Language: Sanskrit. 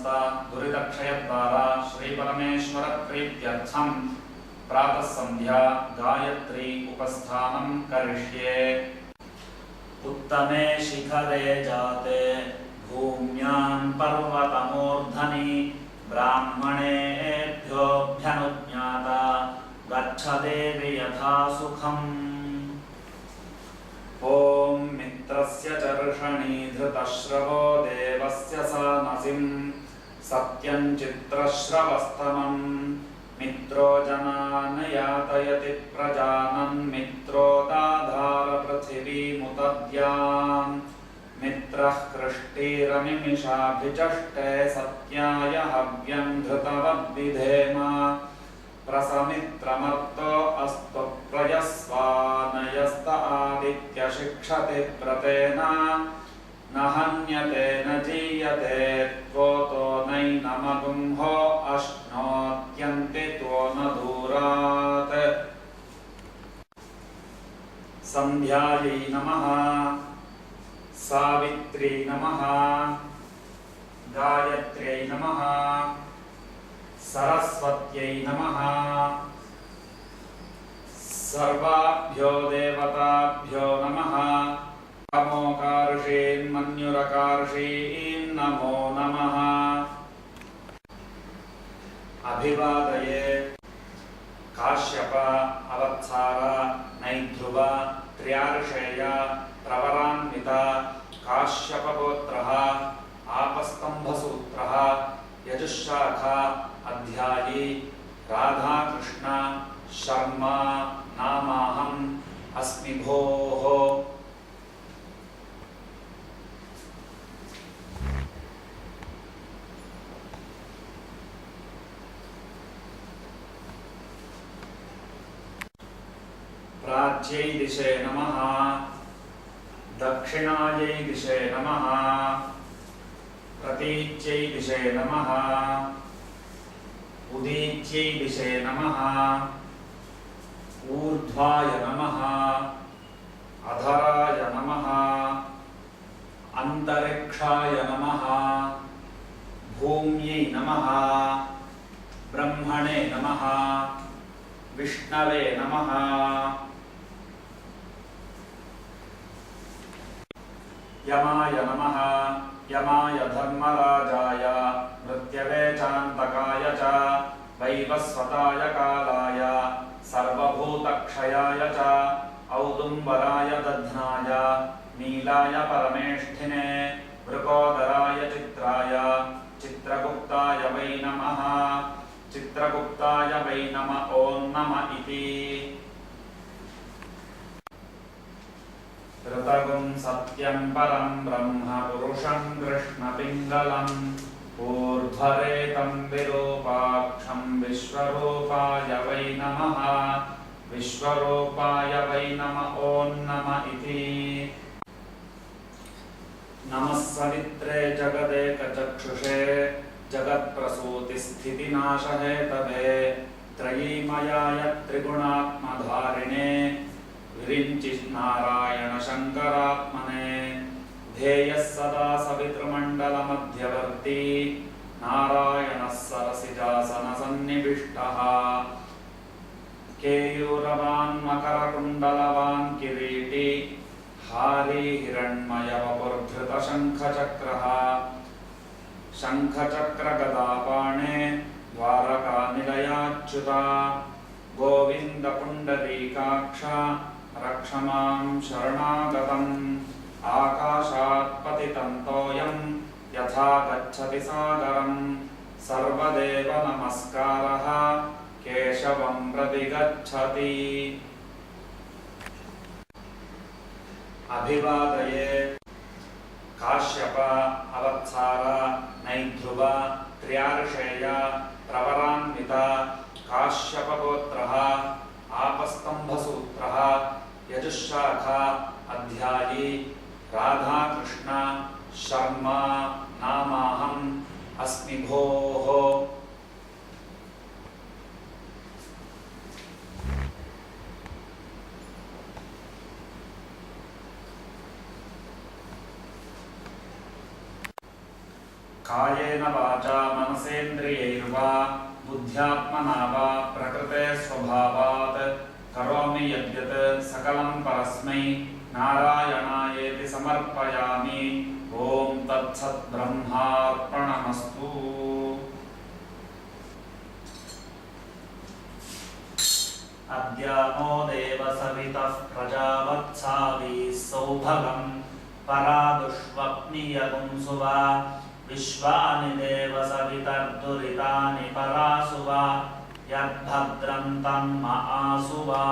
समस्त दुरितक्षयद्वारा श्रीपरमेश्वर प्रीत्यर्थं प्रातः संध्या गायत्री उपस्थानं करिष्ये। उत्तमे शिखरे जाते भूम्यां पर्वतमूर्धनि ब्राह्मणेभ्योऽभ्यनुज्ञाता गच्छ देवि यथा सुखम्। ॐ मित्रस्य चर्षणी धृतश्रवो देवस्य सानसिं सत्यं चित्रश्रवस्तमम् मित्रो जनान् यातयति प्रजानन् मित्रोदाधार पृथिवीमुदद्याम् मित्रः कृष्टिरनिमिषाभिचष्टे सत्याय हव्यं धृतवद्विधेम प्रसमित्रमर्तो अस्तु प्रयस्वानयस्त आदित्यशिक्षति प्रतेन न हन्यते न जीयते त्वोतो नैनमगुंहो अश्नोत्यन्ति त्वो न दूरात्। संध्यायै नमः, सावित्र्यै नमः, गायत्र्यै नमः, सरस्वत्यै नमः। सर्वाभ्यो देवताभ्यो नमः। तमोकार्षीन् मन्युरकार्षीन् नमो नमः। अभिवादये काश्यप अवत्सार नैध्रुव त्र्यार्षेय प्रवरान्वित काश्यपगोत्रः आपस्तम्भसूत्रः यजुशाखा अध्यायी राधाकृष्ण शर्मा नामाहम् अस्मि भोः। प्राच्यै दिशे नमः, दक्षिणायै दिशे नमः, प्रतीच्यै दिशे नमः, उदीच्यै दिशे नमः, ऊर्ध्वाय नमः, अधराय नमः, अन्तरिक्षाय नमः, भूम्यै नमः, ब्रह्मणे नमः, विष्णवे नमः। यमाय नमः, यमाय धर्मराजाय मृत्यवे चान्तकाय च वैवस्वताय कालाय सर्वभूतक्षयाय च औदुम्बराय दध्नाय नीलाय परमेष्ठिने वृकोदराय चित्राय चित्रगुप्ताय वै नमः। चित्रगुप्ताय वै नमः। ॐ नमः इति। ऋतगुं सत्यं परं ब्रह्म पुरुषं कृष्णपिङ्गलम् ऊर्ध्वरेतं विरूपाक्षं विश्वरूपाय वै नमः। विश्वरूपाय वै नमः। ॐ नमः इति। नमः सवित्रे जगदेकचक्षुषे जगत्प्रसूतिस्थितिनाशहेतवे त्रयीमयाय त्रिगुणात्मधारिणे विरिञ्चित् नारायण शङ्करात्मने ध्येयः सदा सवितृमण्डलमध्यवर्ती नारायणः सरसिजासनसन्निविष्टः केयूरवान् मकरकुण्डलवान् किरीटी हारी हिरण्मयवपुर्धृतशङ्खचक्रः शङ्खचक्रगदापाणे द्वारकानिलयाच्युता गोविन्द पुण्डरीकाक्ष रक्ष मां शरणागतम् आकाशात् पतितं तोयं यथा गच्छति सागरम् सर्वदेव नमस्कारः केशवं प्रति गच्छति। अभिवादये काश्यप अवत्सार नैध्रुव त्र्यार्षेय प्रवरान्वित काश्यपगोत्रः आपस्तम्भसूत्रः यजुशाखा अध्यायी राधाकृष्ण शर्मा नामाहम् अस्मि भोः। कायेन वाचा मनसेन्द्रियैर्वा बुद्ध्यात्मना वा प्रकृते स्वभावात् करोमि यद्यत् सकलं परस्मै नारायणायेति समर्पयामि। ॐ तत्सत् ब्रह्मार्पणमस्तु। अद्य नो देव सवितः प्रजावत्सावीः सौभगं परादुष्वप्नियपुंसुवा विश्वानि देव सवितर्दुरितानि परासुवा यद्भद्रं तन्म आसुवा।